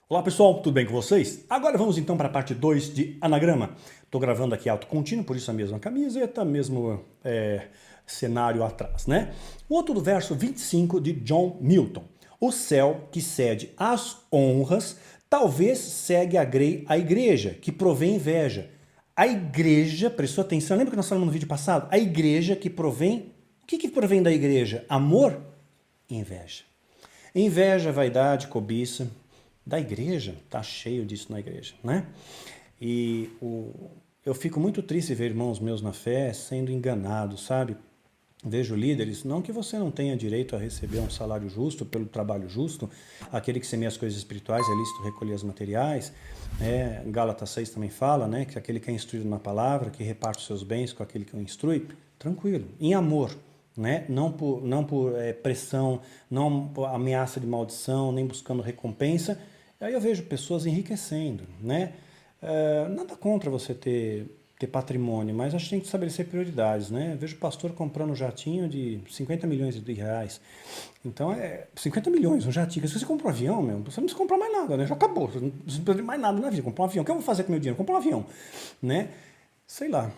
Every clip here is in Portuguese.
Olá pessoal, tudo bem com vocês? Agora vamos então para a parte 2 de anagrama. Estou gravando aqui alto contínuo, por isso a mesma camiseta, mesmo cenário atrás, né? O outro do verso 25 de John Milton. O céu que cede as honras, talvez segue a igreja, que provê inveja. A igreja, prestou atenção, lembra que nós falamos no vídeo passado? A igreja que provém, o que provém da igreja? Amor e inveja. Inveja, vaidade, cobiça. Da igreja, tá cheio disso na igreja, né? Eu fico muito triste ver irmãos meus na fé sendo enganados, sabe? Vejo líderes, não que você não tenha direito a receber um salário justo pelo trabalho justo, aquele que semeia as coisas espirituais é lícito recolher as materiais, Gálatas 6 também fala, né, que aquele que é instruído na palavra, que reparte os seus bens com aquele que o instrui, tranquilo, em amor, né? Não por pressão, não por ameaça de maldição, nem buscando recompensa. Aí eu vejo pessoas enriquecendo, né? Nada contra você ter patrimônio, mas a gente tem que estabelecer prioridades, né? Eu vejo pastor comprando um jatinho de 50 milhões de reais. Então, 50 milhões, um jatinho. Se você compra um avião, meu, você não precisa comprar mais nada, né? Já acabou, você não precisa de mais nada na vida. Comprar um avião. O que eu vou fazer com meu dinheiro? Comprar um avião, né? Sei lá.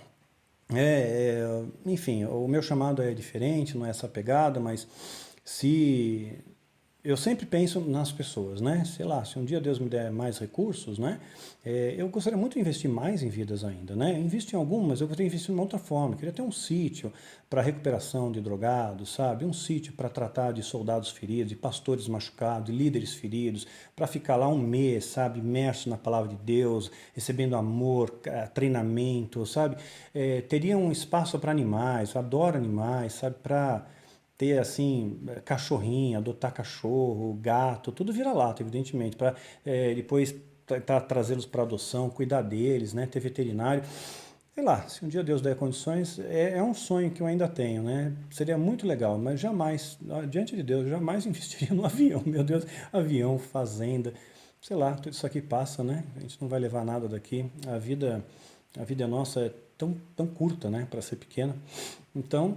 Enfim, o meu chamado é diferente, não é essa pegada, mas se... Eu sempre penso nas pessoas, né? Sei lá, se um dia Deus me der mais recursos, né? Eu gostaria muito de investir mais em vidas ainda, né? Eu invisto em algumas, eu gostaria de investir de uma outra forma. Eu queria ter um sítio para recuperação de drogados, sabe? Um sítio para tratar de soldados feridos, de pastores machucados, de líderes feridos, para ficar lá um mês, sabe? Imerso na palavra de Deus, recebendo amor, treinamento, sabe? Teria um espaço para animais, eu adoro animais, sabe? Para ter assim, cachorrinho, adotar cachorro, gato, tudo vira-lata, evidentemente, para depois trazê-los para adoção, cuidar deles, né, ter veterinário. Sei lá, se um dia Deus der condições, é um sonho que eu ainda tenho, né? Seria muito legal, mas jamais, diante de Deus, jamais investiria no avião, meu Deus, avião, fazenda, sei lá, tudo isso aqui passa, né? A gente não vai levar nada daqui, a vida nossa é tão curta, né, para ser pequena. Então,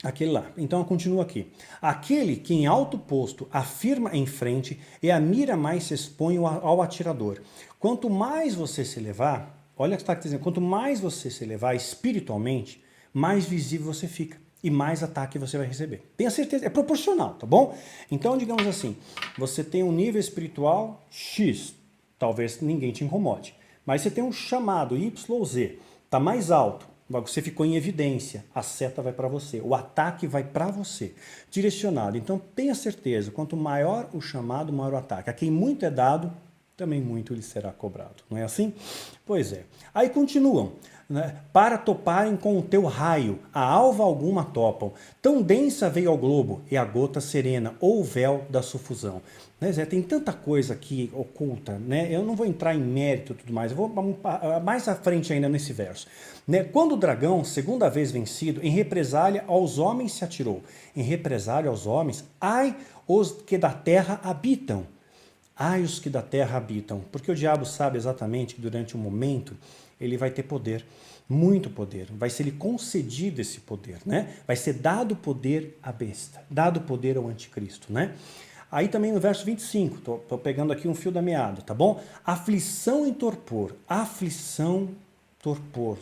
aquele lá. Então continua aqui. Aquele que em alto posto afirma em frente e a mira mais se expõe ao atirador. Quanto mais você se elevar, olha o que está dizendo, quanto mais você se elevar espiritualmente, mais visível você fica e mais ataque você vai receber. Tenha certeza, é proporcional, tá bom? Então, digamos assim, você tem um nível espiritual X, talvez ninguém te incomode, mas você tem um chamado YZ, tá mais alto, você ficou em evidência, a seta vai para você, o ataque vai para você, direcionado. Então tenha certeza, quanto maior o chamado, maior o ataque. A quem muito é dado, também muito lhe será cobrado. Não é assim? Pois é. Aí continuam. Né? Para toparem com o teu raio, a alva alguma topam. Tão densa veio ao globo, e a gota serena, ou o véu da sufusão. Né, Zé? Tem tanta coisa aqui oculta, né? Eu não vou entrar em mérito e tudo mais, eu vou mais à frente ainda nesse verso. Né? Quando o dragão, segunda vez vencido, em represália aos homens se atirou. Em represália aos homens, ai os que da terra habitam. Ai os que da terra habitam, porque o diabo sabe exatamente que durante um momento ele vai ter poder, muito poder, vai ser lhe concedido esse poder, né? Vai ser dado poder à besta, dado poder ao anticristo, né? Aí também no verso 25, tô pegando aqui um fio da meada, tá bom? Aflição e torpor,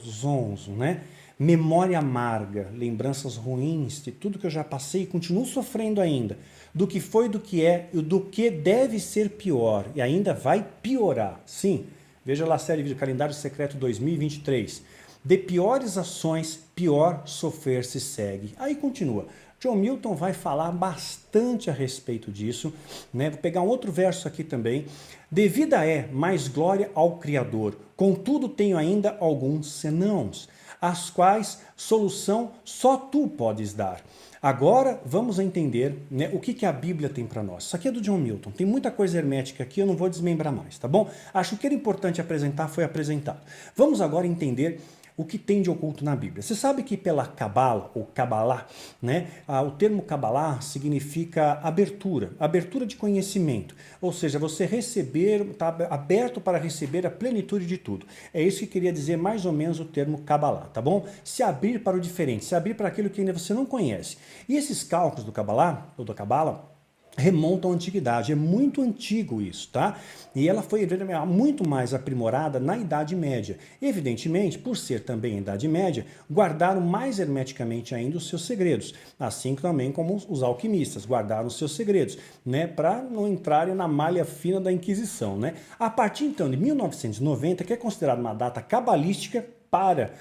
zonzo, né? Memória amarga, lembranças ruins de tudo que eu já passei e continuo sofrendo ainda, do que foi, do que é e do que deve ser pior, e ainda vai piorar. Sim, veja lá a série de Calendário Secreto 2023. De piores ações, pior sofrer se segue. Aí continua. John Milton vai falar bastante a respeito disso, né? Vou pegar um outro verso aqui também. Devida é mais glória ao Criador, contudo tenho ainda alguns senãos, as quais solução só tu podes dar. Agora vamos entender, né, o que a Bíblia tem para nós. Isso aqui é do John Milton, tem muita coisa hermética aqui, eu não vou desmembrar mais, tá bom? Acho que era importante apresentar, foi apresentado. Vamos agora entender o que tem de oculto na Bíblia. Você sabe que pela Cabala, ou Cabalá, né, o termo Cabalá significa abertura, abertura de conhecimento. Ou seja, você receber, está aberto para receber a plenitude de tudo. É isso que queria dizer mais ou menos o termo Cabalá, tá bom? Se abrir para o diferente, se abrir para aquilo que ainda você não conhece. E esses cálculos do Cabalá, ou da Cabala, remontam à antiguidade, é muito antigo isso, tá? E ela foi muito mais aprimorada na Idade Média. Evidentemente, por ser também a Idade Média, guardaram mais hermeticamente ainda os seus segredos, assim também como os alquimistas guardaram os seus segredos, né, para não entrarem na malha fina da Inquisição, né? A partir então de 1990, que é considerada uma data cabalística, para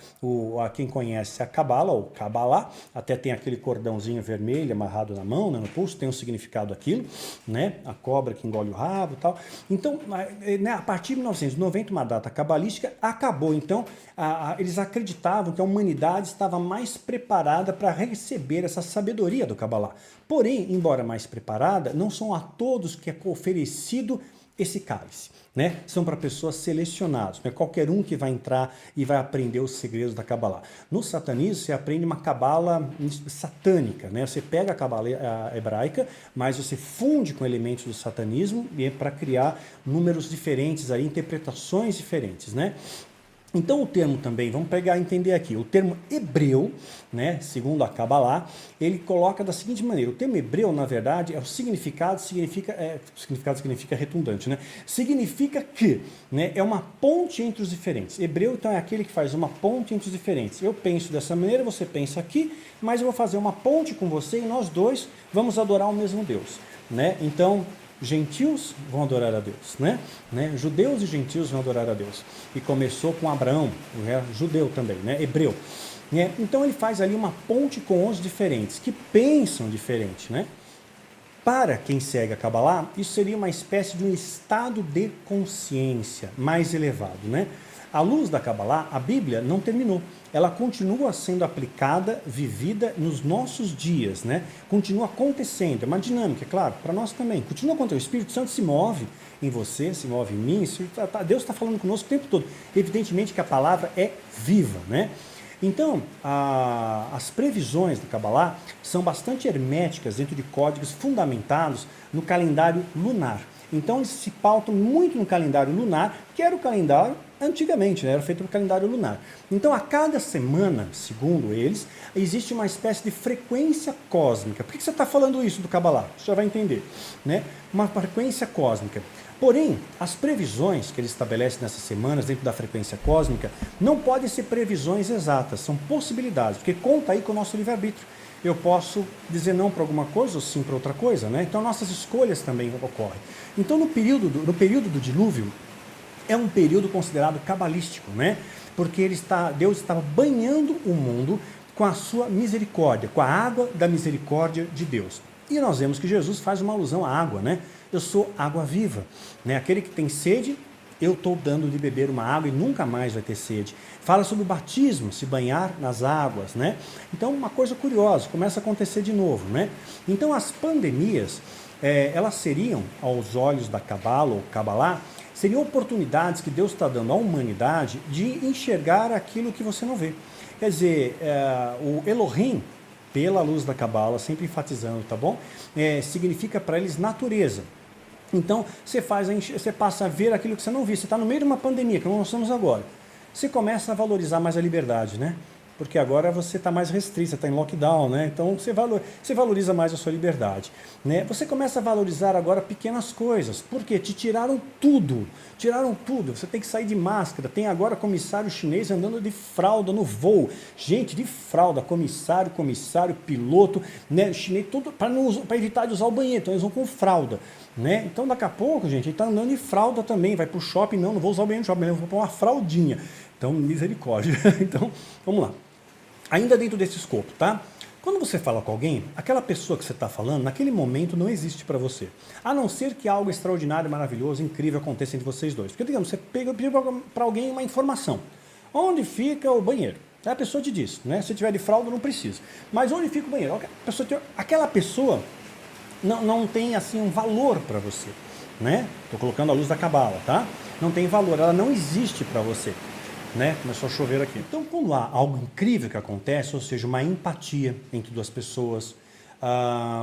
a quem conhece a Cabala, ou Cabalá, até tem aquele cordãozinho vermelho amarrado na mão, né, no pulso, tem um significado aquilo, né, a cobra que engole o rabo e tal. Então, né, a partir de 1990, uma data cabalística, acabou. Então, eles acreditavam que a humanidade estava mais preparada para receber essa sabedoria do Cabalá. Porém, embora mais preparada, não são a todos que é oferecido esse cálice, né? São para pessoas selecionadas, não é qualquer um que vai entrar e vai aprender os segredos da Cabala. No satanismo, você aprende uma Cabala satânica, né? Você pega a Cabala hebraica, mas você funde com elementos do satanismo e é para criar números diferentes, aí, interpretações diferentes, né? Então o termo também, vamos pegar e entender aqui, o termo hebreu, né, segundo a Kabbalah, ele coloca da seguinte maneira, o termo hebreu, na verdade, o significado significa redundante, né, significa que, né, é uma ponte entre os diferentes. Hebreu, então, é aquele que faz uma ponte entre os diferentes. Eu penso dessa maneira, você pensa aqui, mas eu vou fazer uma ponte com você e nós dois vamos adorar o mesmo Deus, né, então... Gentios vão adorar a Deus, né? Judeus e gentios vão adorar a Deus. E começou com Abraão, judeu também, né? Hebreu. Né? Então ele faz ali uma ponte com os diferentes, que pensam diferente, né? Para quem segue a Kabbalah, isso seria uma espécie de um estado de consciência mais elevado, né? À luz da Kabbalah, a Bíblia não terminou. Ela continua sendo aplicada, vivida nos nossos dias, né? Continua acontecendo, é uma dinâmica, é claro, para nós também. Continua acontecendo, o Espírito Santo se move em você, se move em mim, Deus está falando conosco o tempo todo. Evidentemente que a palavra é viva, né? Então, as previsões da Kabbalah são bastante herméticas dentro de códigos fundamentados no calendário lunar. Então, eles se pautam muito no calendário lunar, que era o calendário antigamente, né? Era feito no calendário lunar. Então, a cada semana, segundo eles, existe uma espécie de frequência cósmica. Por que você está falando isso do Kabbalah? Você já vai entender, né? Uma frequência cósmica. Porém, as previsões que ele estabelece nessas semanas dentro da frequência cósmica não podem ser previsões exatas, são possibilidades, porque conta aí com o nosso livre-arbítrio. Eu posso dizer não para alguma coisa ou sim para outra coisa, né? Então nossas escolhas também ocorrem. Então no período do dilúvio, é um período considerado cabalístico, né? Porque Deus estava banhando o mundo com a sua misericórdia, com a água da misericórdia de Deus. E nós vemos que Jesus faz uma alusão à água, né? Eu sou água viva, né? Aquele que tem sede, eu estou dando de beber uma água e nunca mais vai ter sede. Fala sobre o batismo, se banhar nas águas, né? Então, uma coisa curiosa, começa a acontecer de novo, né? Então, as pandemias, elas seriam, aos olhos da Cabala ou Kabbalah, seriam oportunidades que Deus está dando à humanidade de enxergar aquilo que você não vê. Quer dizer, o Elohim, pela luz da Kabbalah, sempre enfatizando, tá bom? Significa para eles natureza. Então, você passa a ver aquilo que você não viu. Você está no meio de uma pandemia, que nós estamos agora. Você começa a valorizar mais a liberdade, né? Porque agora você está mais restrito, você está em lockdown, né? Então você valoriza mais a sua liberdade, né? Você começa a valorizar agora pequenas coisas. Por quê? Te tiraram tudo. Tiraram tudo. Você tem que sair de máscara. Tem agora comissário chinês andando de fralda no voo. Gente, de fralda, comissário, piloto, né? Chinês, tudo para evitar de usar o banheiro. Então eles vão com fralda, né? Então daqui a pouco, gente, ele está andando de fralda também. Vai para o shopping, não vou usar o banheiro no shopping, eu vou pôr uma fraldinha. Então, misericórdia. Então, vamos lá. Ainda dentro desse escopo, tá? Quando você fala com alguém, aquela pessoa que você está falando, naquele momento não existe para você. A não ser que algo extraordinário, maravilhoso, incrível aconteça entre vocês dois. Porque, digamos, você pediu para alguém uma informação. Onde fica o banheiro? A pessoa te diz, né? Se tiver de fralda, não precisa. Mas onde fica o banheiro? Aquela pessoa não tem, assim, um valor para você, né? Estou colocando a luz da Kabbalah, tá? Não tem valor, ela não existe para você. Né? Começou a chover aqui. Então, quando há algo incrível que acontece, ou seja, uma empatia entre duas pessoas,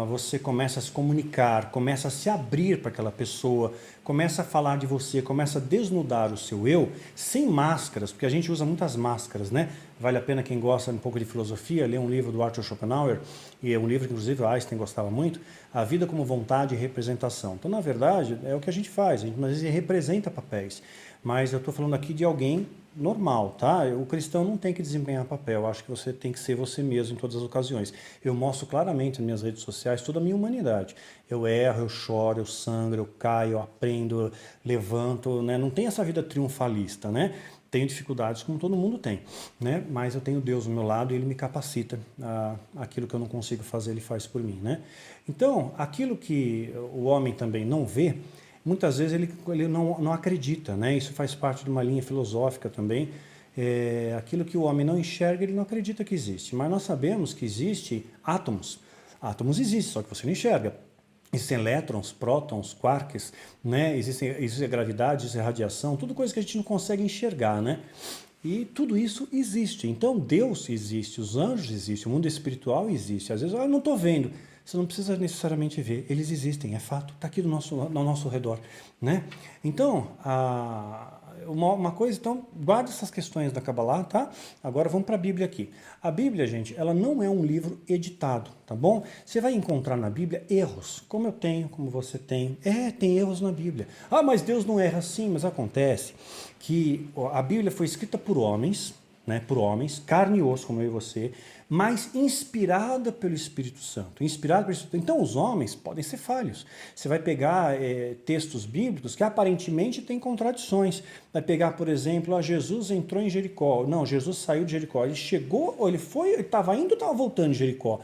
você começa a se comunicar, começa a se abrir para aquela pessoa, começa a falar de você, começa a desnudar o seu eu, sem máscaras, porque a gente usa muitas máscaras, né? Vale a pena quem gosta um pouco de filosofia, ler um livro do Arthur Schopenhauer, e é um livro que inclusive o Einstein gostava muito, A Vida como Vontade e Representação. Então, na verdade, é o que a gente faz, a gente às vezes representa papéis, mas eu estou falando aqui de alguém normal, tá? O cristão não tem que desempenhar papel, eu acho que você tem que ser você mesmo em todas as ocasiões. Eu mostro claramente nas minhas redes sociais toda a minha humanidade. Eu erro, eu choro, eu sangro, eu caio, eu aprendo, eu levanto, né? Não tem essa vida triunfalista, né? Tenho dificuldades como todo mundo tem, né? Mas eu tenho Deus ao meu lado e Ele me capacita. Aquilo que eu não consigo fazer, Ele faz por mim, né? Então, aquilo que o homem também não vê, muitas vezes ele não acredita, né? Isso faz parte de uma linha filosófica também. Aquilo que o homem não enxerga, ele não acredita que existe. Mas nós sabemos que existem átomos. Átomos existem, só que você não enxerga. Existem elétrons, prótons, quarks, né? Existe a gravidade, existe a radiação, tudo coisa que a gente não consegue enxergar, né? E tudo isso existe. Então Deus existe, os anjos existem, o mundo espiritual existe. Às vezes, eu não estou vendo. Você não precisa necessariamente ver, eles existem, é fato, está aqui no nosso redor, né? Então, uma coisa, então, guarda essas questões da Kabbalah, tá? Agora vamos para a Bíblia aqui. A Bíblia, gente, ela não é um livro editado, tá bom? Você vai encontrar na Bíblia erros, como eu tenho, como você tem. Tem erros na Bíblia. Ah, mas Deus não erra assim, mas acontece que a Bíblia foi escrita por homens, né, por homens, carne e osso, como eu e você, mas inspirada pelo Espírito Santo. Inspirada pelo Espírito Santo. Então, os homens podem ser falhos. Você vai pegar textos bíblicos que aparentemente têm contradições. Vai pegar, por exemplo, Jesus entrou em Jericó. Não, Jesus saiu de Jericó. Ele chegou, ou ele foi, ele estava indo ou estava voltando de Jericó?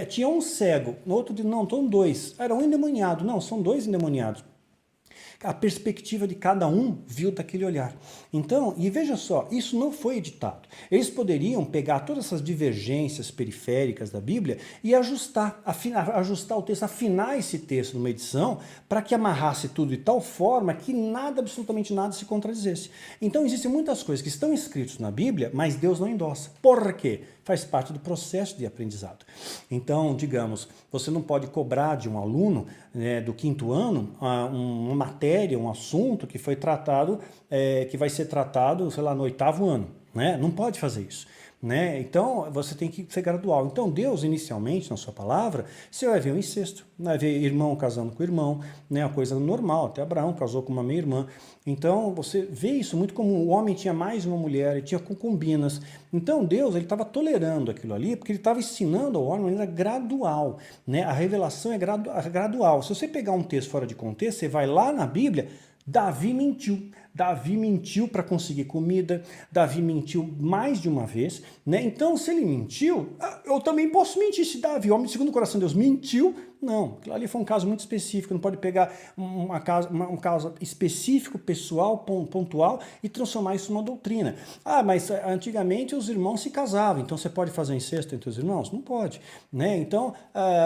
Tinha um cego, no outro, não, estão dois. Era um endemoniado. Não, são dois endemoniados. A perspectiva de cada um viu daquele olhar. Então, e veja só, isso não foi editado. Eles poderiam pegar todas essas divergências periféricas da Bíblia e ajustar o texto, afinar esse texto numa edição para que amarrasse tudo de tal forma que nada, absolutamente nada se contradizesse. Então, existem muitas coisas que estão escritas na Bíblia, mas Deus não endossa. Por quê? Faz parte do processo de aprendizado. Então, digamos, você não pode cobrar de um aluno, né, do 5º ano uma matéria, um assunto que foi tratado, que vai ser tratado, sei lá, no 8º ano, né? Não pode fazer isso. Né? Então, você tem que ser gradual. Então, Deus, inicialmente, na sua palavra, você vai ver o incesto, vai ver irmão casando com irmão, né? Uma coisa normal, até Abraão casou com uma meia-irmã. Então, você vê isso muito como o homem tinha mais de uma mulher, ele tinha concubinas. Então, Deus estava tolerando aquilo ali, porque ele estava ensinando ao homem de maneira gradual. Né? A revelação é gradual. Se você pegar um texto fora de contexto, você vai lá na Bíblia, Davi mentiu. Davi mentiu para conseguir comida, Davi mentiu mais de uma vez, né? Então, se ele mentiu, eu também posso mentir. Se Davi, homem segundo o coração de Deus, mentiu, não. Aquilo ali foi um caso muito específico, não pode pegar um caso específico, pessoal, pontual e transformar isso numa doutrina. Ah, mas antigamente os irmãos se casavam, então você pode fazer incesto entre os irmãos? Não pode, né? Então,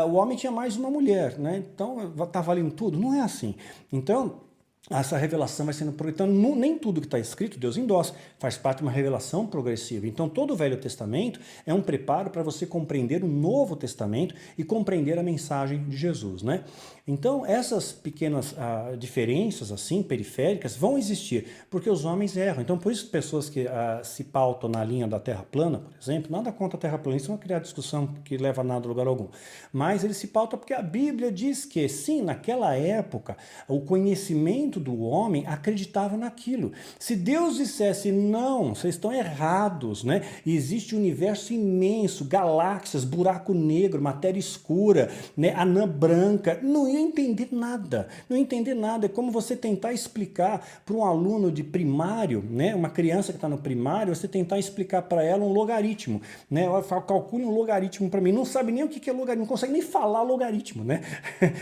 o homem tinha mais de uma mulher, né? Então, tá valendo tudo? Não é assim. Então, essa revelação vai sendo... Então, nem tudo que está escrito Deus endossa, faz parte de uma revelação progressiva. Então, todo o Velho Testamento é um preparo para você compreender o Novo Testamento e compreender a mensagem de Jesus, né? Então, essas pequenas diferenças, assim, periféricas, vão existir, porque os homens erram. Então, por isso, pessoas que se pautam na linha da Terra plana, por exemplo, nada contra a Terra plana, isso não vai criar discussão que leva a nada a lugar algum. Mas eles se pautam porque a Bíblia diz que, sim, naquela época, o conhecimento do homem acreditava naquilo. Se Deus dissesse, não, vocês estão errados, né? Existe um universo imenso, galáxias, buraco negro, matéria escura, né? Anã branca, não ia entender nada, não ia entender nada. É como você tentar explicar para um aluno de primário, né? Uma criança que está no primário, você tentar explicar para ela um logaritmo, né? Calcule um logaritmo para mim, não sabe nem o que é logaritmo, não consegue nem falar logaritmo, né?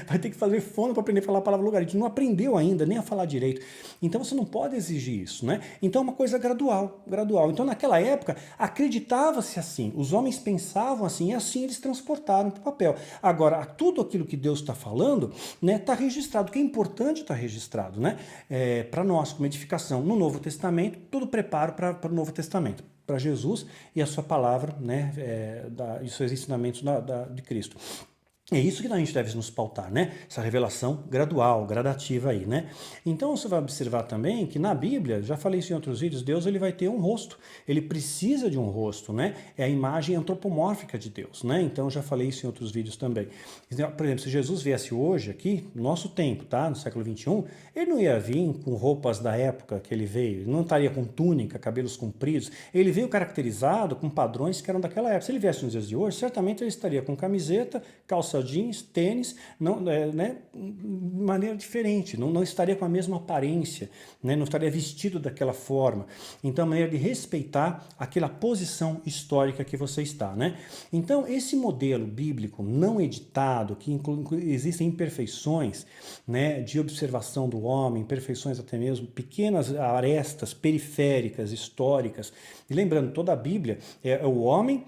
Vai ter que fazer fono para aprender a falar a palavra logaritmo, não aprendeu ainda, nem a falar direito. Então você não pode exigir isso, né? Então é uma coisa gradual, gradual. Então naquela época acreditava-se assim, os homens pensavam assim e assim eles transportaram para o papel. Agora, tudo aquilo que Deus está falando, né, está registrado, o que é importante está registrado, né? Para nós, como edificação no Novo Testamento, todo preparo para o Novo Testamento, para Jesus e a sua palavra, né, e seus ensinamentos de Cristo. É isso que a gente deve nos pautar, né? Essa revelação gradual, gradativa aí, né? Então você vai observar também que na Bíblia, já falei isso em outros vídeos, Deus ele vai ter um rosto, ele precisa de um rosto, né? É a imagem antropomórfica de Deus, né? Então eu já falei isso em outros vídeos também. Então, por exemplo, se Jesus viesse hoje aqui, no nosso tempo, tá? No século XXI, ele não ia vir com roupas da época que ele veio, ele não estaria com túnica, cabelos compridos, ele veio caracterizado com padrões que eram daquela época. Se ele viesse nos dias de hoje, certamente ele estaria com camiseta, calça jeans, tênis, não, né, de maneira diferente, não estaria com a mesma aparência, né, não estaria vestido daquela forma. Então, a maneira de respeitar aquela posição histórica que você está, né? Então, esse modelo bíblico não editado, que existem imperfeições, né, de observação do homem, imperfeições até mesmo, pequenas arestas periféricas, históricas. E lembrando, toda a Bíblia é o homem.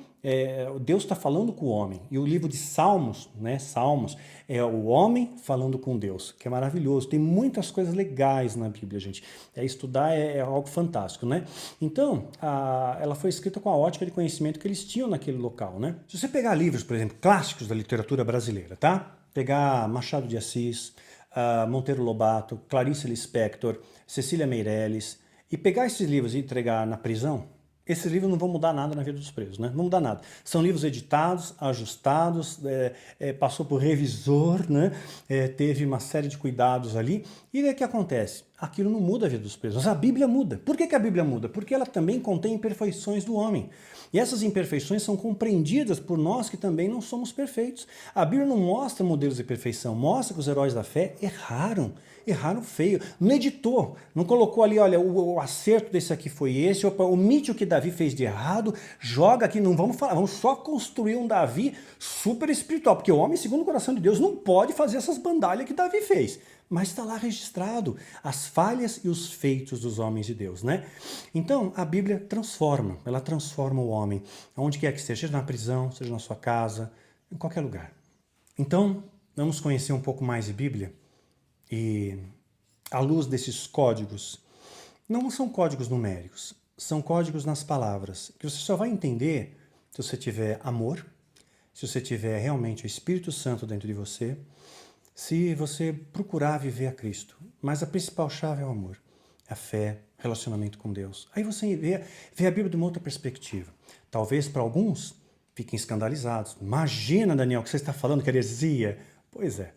Deus está falando com o homem. E o livro de Salmos, né, Salmos, é o homem falando com Deus, que é maravilhoso. Tem muitas coisas legais na Bíblia, gente. Estudar é algo fantástico, né? Então, ela foi escrita com a ótica de conhecimento que eles tinham naquele local, né? Se você pegar livros, por exemplo, clássicos da literatura brasileira, tá? Pegar Machado de Assis, Monteiro Lobato, Clarice Lispector, Cecília Meirelles, e pegar esses livros e entregar na prisão, esses livros não vão mudar nada na vida dos presos, né? Não mudar nada. São livros editados, ajustados, passou por revisor, né? Teve uma série de cuidados ali. E o que acontece? Aquilo não muda a vida dos presos. Mas a Bíblia muda. Por que a Bíblia muda? Porque ela também contém imperfeições do homem. E essas imperfeições são compreendidas por nós que também não somos perfeitos. A Bíblia não mostra modelos de perfeição, mostra que os heróis da fé erraram feio. Não editou, não colocou ali, olha, o acerto desse aqui foi esse, omite o que Davi fez de errado, joga aqui, não vamos falar, vamos só construir um Davi super espiritual, porque o homem, segundo o coração de Deus, não pode fazer essas bandalhas que Davi fez. Mas está lá registrado as falhas e os feitos dos homens de Deus, né? Então, a Bíblia transforma, ela transforma o homem, onde quer que seja na prisão, seja na sua casa, em qualquer lugar. Então, vamos conhecer um pouco mais de Bíblia e, à luz desses códigos, não são códigos numéricos, são códigos nas palavras, que você só vai entender se você tiver amor, se você tiver realmente o Espírito Santo dentro de você, se você procurar viver a Cristo. Mas a principal chave é o amor, a fé, relacionamento com Deus. Aí você vê a Bíblia de uma outra perspectiva. Talvez para alguns fiquem escandalizados. Imagina, Daniel, que você está falando que heresia. Pois é,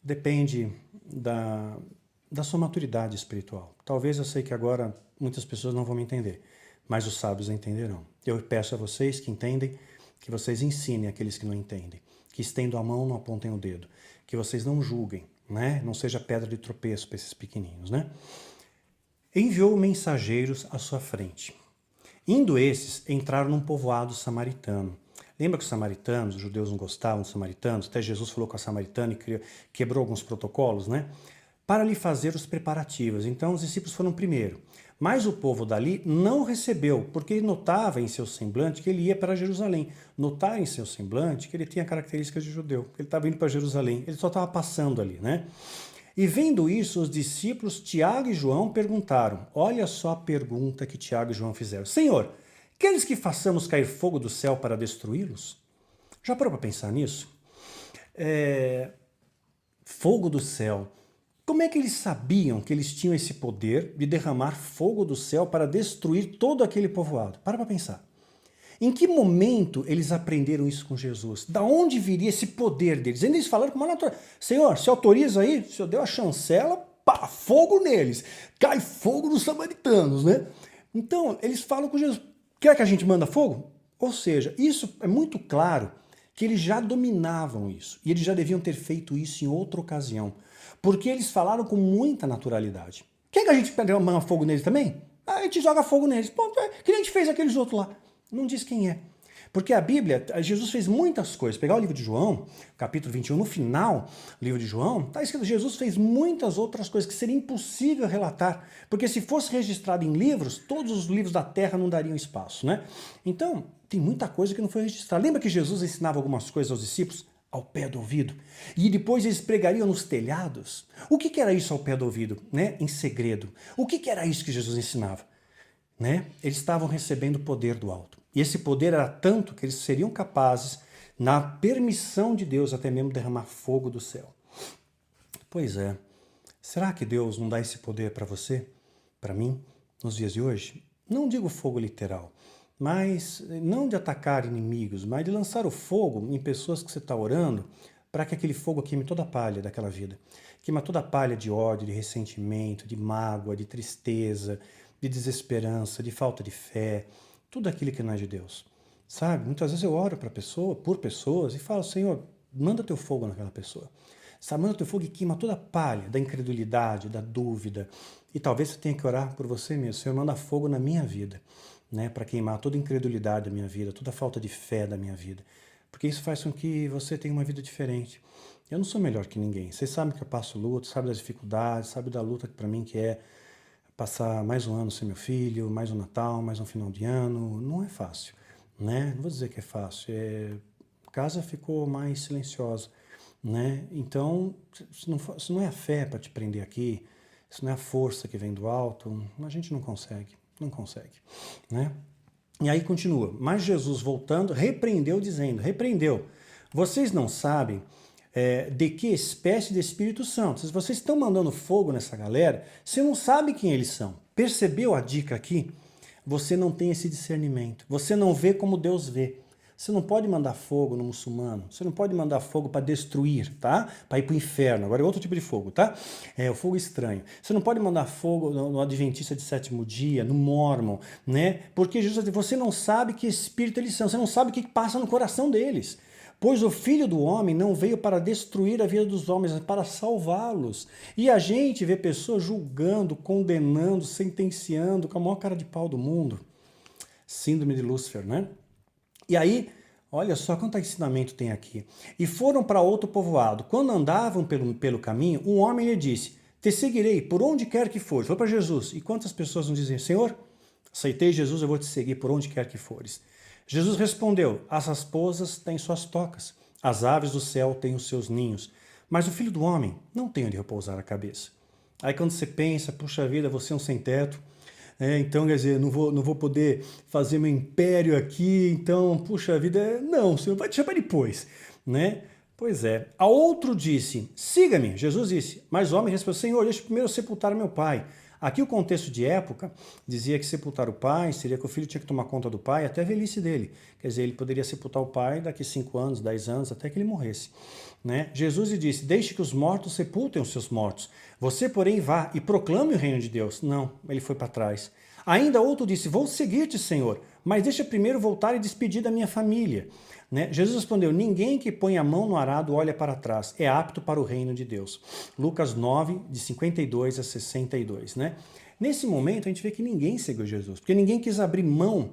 depende da sua maturidade espiritual. Talvez eu sei que agora muitas pessoas não vão me entender, mas os sábios entenderão. Eu peço a vocês que entendem, que vocês ensinem aqueles que não entendem, que estendam a mão, não apontem o dedo, que vocês não julguem, né? Não seja pedra de tropeço para esses pequeninos, né? Enviou mensageiros à sua frente. Indo esses, entraram num povoado samaritano. Lembra que os samaritanos, os judeus não gostavam dos samaritanos? Até Jesus falou com a samaritana e quebrou alguns protocolos, né? Para lhe fazer os preparativos. Então os discípulos foram primeiro. Mas o povo dali não recebeu, porque ele notava em seu semblante que ele ia para Jerusalém. Notava em seu semblante que ele tinha características de judeu, que ele estava indo para Jerusalém. Ele só estava passando ali, né? E vendo isso, os discípulos Tiago e João perguntaram. Olha só a pergunta que Tiago e João fizeram. Senhor, queres que façamos cair fogo do céu para destruí-los? Já parou para pensar nisso? Fogo do céu. Como é que eles sabiam que eles tinham esse poder de derramar fogo do céu para destruir todo aquele povoado? Para pensar. Em que momento eles aprenderam isso com Jesus? Da onde viria esse poder deles? Ainda eles falaram com uma natureza. Senhor, se autoriza aí? O Senhor deu a chancela, pá, fogo neles. Cai fogo nos samaritanos, né? Então, eles falam com Jesus. Quer que a gente manda fogo? Ou seja, isso é muito claro que eles já dominavam isso. E eles já deviam ter feito isso em outra ocasião. Porque eles falaram com muita naturalidade. Quer que a gente manda fogo neles também? A gente joga fogo neles. Pô, que nem a gente fez aqueles outros lá. Não diz quem é. Porque a Bíblia, Jesus fez muitas coisas. Pegar o livro de João, capítulo 21, no final do livro de João, está escrito que Jesus fez muitas outras coisas que seria impossível relatar. Porque se fosse registrado em livros, todos os livros da terra não dariam espaço, né? Então, tem muita coisa que não foi registrada. Lembra que Jesus ensinava algumas coisas aos discípulos? Ao pé do ouvido. E depois eles pregariam nos telhados. O que era isso ao pé do ouvido? Né? Em segredo. O que era isso que Jesus ensinava? Né? Eles estavam recebendo o poder do alto. E esse poder era tanto que eles seriam capazes na permissão de Deus até mesmo derramar fogo do céu. Pois é, será que Deus não dá esse poder para você, para mim, nos dias de hoje? Não digo fogo literal, mas não de atacar inimigos, mas de lançar o fogo em pessoas que você está orando, para que aquele fogo queime toda a palha daquela vida. Queima toda a palha de ódio, de ressentimento, de mágoa, de tristeza, de desesperança, de falta de fé, tudo aquilo que não é de Deus. Sabe? Muitas vezes eu oro para pessoa, por pessoas e falo, Senhor, manda teu fogo naquela pessoa. Sabe, manda teu fogo e queima toda a palha da incredulidade, da dúvida. E talvez você tenha que orar por você mesmo. Senhor, manda fogo na minha vida, né? Para queimar toda a incredulidade da minha vida, toda a falta de fé da minha vida. Porque isso faz com que você tenha uma vida diferente. Eu não sou melhor que ninguém. Vocês sabem que eu passo luta, sabem das dificuldades, sabem da luta que para mim que é passar mais um ano sem meu filho, mais um Natal, mais um final de ano. Não é fácil, né? Não vou dizer que é fácil. A casa ficou mais silenciosa, né? Então, se não é a fé para te prender aqui, se não é a força que vem do alto, a gente não consegue, né? E aí continua, mas Jesus voltando, repreendeu dizendo, vocês não sabem de que espécie de espírito são. Se vocês estão mandando fogo nessa galera, você não sabe quem eles são. Percebeu a dica aqui? Você não tem esse discernimento, você não vê como Deus vê. Você não pode mandar fogo no muçulmano, você não pode mandar fogo para destruir, tá? Para ir para o inferno, agora é outro tipo de fogo, tá? É o fogo estranho. Você não pode mandar fogo no Adventista de sétimo dia, no Mórmon, né? Porque Jesus diz, você não sabe que espírito eles são, você não sabe o que passa no coração deles. Pois o Filho do Homem não veio para destruir a vida dos homens, mas para salvá-los. E a gente vê pessoas julgando, condenando, sentenciando, com a maior cara de pau do mundo. Síndrome de Lúcifer, né? E aí, olha só quanto ensinamento tem aqui. E foram para outro povoado. Quando andavam pelo caminho, um homem lhe disse, te seguirei por onde quer que fores. Foi para Jesus. E quantas pessoas não dizem, Senhor, aceitei Jesus, eu vou te seguir por onde quer que fores. Jesus respondeu, as raposas têm suas tocas, as aves do céu têm os seus ninhos, mas o Filho do Homem não tem onde repousar a cabeça. Aí quando você pensa, puxa vida, você é um sem-teto, então, quer dizer, não vou poder fazer meu império aqui, então, puxa vida, não, Senhor, vai deixar para depois, né? Pois é. A outro disse, siga-me, Jesus disse, mas o homem respondeu, Senhor, deixa primeiro sepultar meu pai. Aqui o contexto de época dizia que sepultar o pai seria que o filho tinha que tomar conta do pai até a velhice dele. Quer dizer, ele poderia sepultar o pai daqui 5 anos, 10 anos, até que ele morresse. Né? Jesus lhe disse, deixe que os mortos sepultem os seus mortos. Você, porém, vá e proclame o reino de Deus. Não, ele foi para trás. Ainda outro disse, vou seguir-te, Senhor, mas deixa primeiro voltar e despedir da minha família. Né? Jesus respondeu, ninguém que põe a mão no arado olha para trás, é apto para o reino de Deus. Lucas 9, de 52 a 62. Né? Nesse momento, a gente vê que ninguém seguiu Jesus, porque ninguém quis abrir mão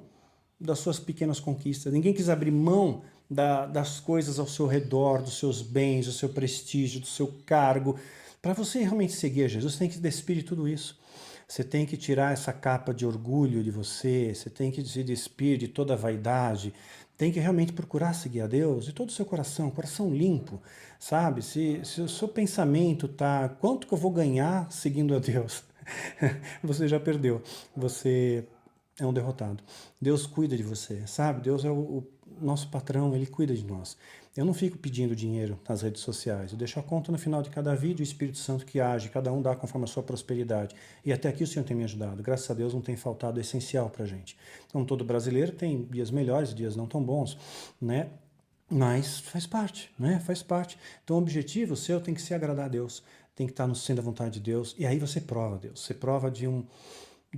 das suas pequenas conquistas, ninguém quis abrir mão das coisas ao seu redor, dos seus bens, do seu prestígio, do seu cargo. Para você realmente seguir a Jesus, você tem que despir de tudo isso. Você tem que tirar essa capa de orgulho de você, você tem que se despir de toda a vaidade, tem que realmente procurar seguir a Deus de todo o seu coração limpo, sabe? Se o seu pensamento tá, quanto que eu vou ganhar seguindo a Deus? Você já perdeu, você é um derrotado. Deus cuida de você, sabe? Deus é o nosso patrão, Ele cuida de nós. Eu não fico pedindo dinheiro nas redes sociais, eu deixo a conta no final de cada vídeo, o Espírito Santo que age, cada um dá conforme a sua prosperidade. E até aqui o Senhor tem me ajudado, graças a Deus não tem faltado essencial pra gente. Como todo brasileiro tem dias melhores, dias não tão bons, né? Mas faz parte, né? Faz parte. Então o objetivo seu tem que ser agradar a Deus, tem que estar no centro da vontade de Deus, e aí você prova Deus, você prova de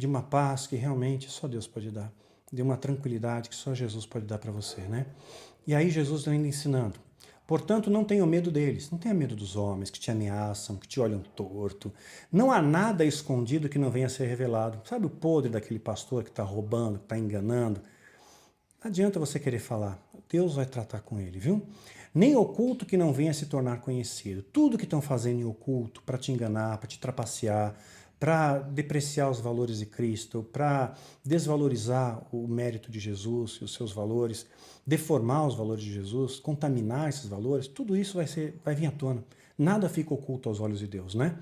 uma paz que realmente só Deus pode dar, de uma tranquilidade que só Jesus pode dar para você, né? E aí Jesus ainda ensinando, portanto não tenha medo deles, não tenha medo dos homens que te ameaçam, que te olham torto, não há nada escondido que não venha a ser revelado. Sabe o podre daquele pastor que está roubando, que está enganando? Não adianta você querer falar, Deus vai tratar com ele, viu? Nem oculto que não venha a se tornar conhecido. Tudo que estão fazendo em oculto para te enganar, para te trapacear, para depreciar os valores de Cristo, para desvalorizar o mérito de Jesus e os seus valores, deformar os valores de Jesus, contaminar esses valores, tudo isso vai vir à tona. Nada fica oculto aos olhos de Deus, né?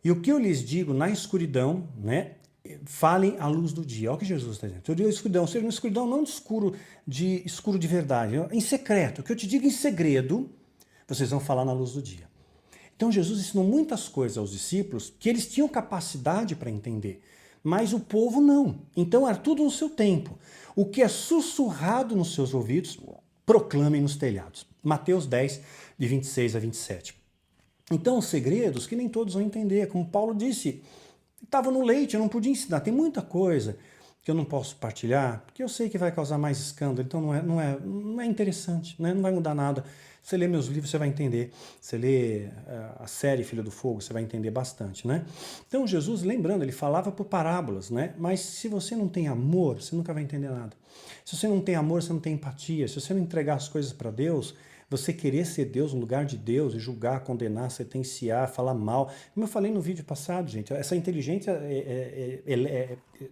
E o que eu lhes digo na escuridão, né? falem à luz do dia. Olha o que Jesus está dizendo. Eu digo escuridão, seja uma escuridão não de escuro de verdade, em secreto. O que eu te digo em segredo, vocês vão falar na luz do dia. Então Jesus ensinou muitas coisas aos discípulos que eles tinham capacidade para entender, mas o povo não. Então era tudo no seu tempo. O que é sussurrado nos seus ouvidos, proclamem nos telhados. Mateus 10, de 26 a 27. Então, os segredos que nem todos vão entender, como Paulo disse, estava no leite, eu não podia ensinar. Tem muita coisa que eu não posso partilhar, porque eu sei que vai causar mais escândalo, então não é interessante, né? Não vai mudar nada. Você lê meus livros, você vai entender. Você lê a série Filho do Fogo, você vai entender bastante, né? Então, Jesus, lembrando, ele falava por parábolas, né? Mas se você não tem amor, você nunca vai entender nada. Se você não tem amor, você não tem empatia. Se você não entregar as coisas para Deus, você querer ser Deus no lugar de Deus e julgar, condenar, sentenciar, falar mal. Como eu falei no vídeo passado, gente, essa inteligência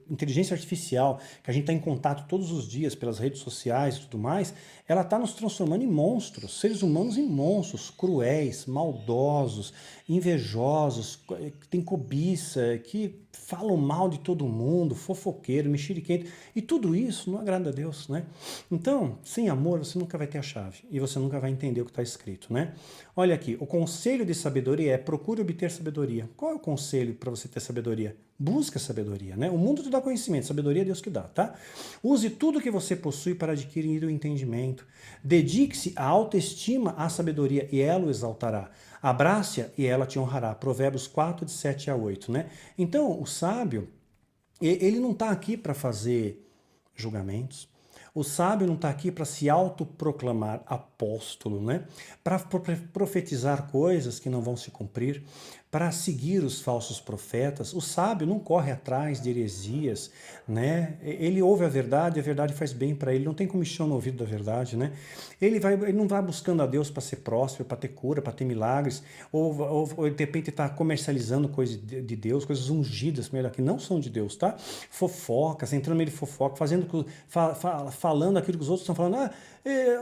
inteligência artificial, que a gente está em contato todos os dias pelas redes sociais e tudo mais, ela está nos transformando em monstros, seres humanos em monstros, cruéis, maldosos, invejosos, que têm cobiça, que falam mal de todo mundo, fofoqueiro, mexeriquento, e tudo isso não agrada a Deus, né? Então, sem amor, você nunca vai ter a chave, e você nunca vai entender o que está escrito, né? Olha aqui, o conselho de sabedoria é procure obter sabedoria. Qual é o conselho para você ter sabedoria? Busca sabedoria, né? O mundo te dá conhecimento, sabedoria é Deus que dá, tá? Use tudo que você possui para adquirir o entendimento. Dedique-se à autoestima, à sabedoria, e ela o exaltará. Abrace-a e ela te honrará. Provérbios 4, de 7 a 8, né? Então, o sábio, ele não está aqui para fazer julgamentos. O sábio não está aqui para se autoproclamar apóstolo, né? Para profetizar coisas que não vão se cumprir, para seguir os falsos profetas. O sábio não corre atrás de heresias, né? Ele ouve a verdade faz bem para ele, não tem comichão no ouvido da verdade, né? Ele não vai buscando a Deus para ser próspero, para ter cura, para ter milagres, ou de repente está comercializando coisas de Deus, coisas ungidas, que não são de Deus, tá? Fofocas, entrando no meio de fofoca, falando aquilo que os outros estão falando.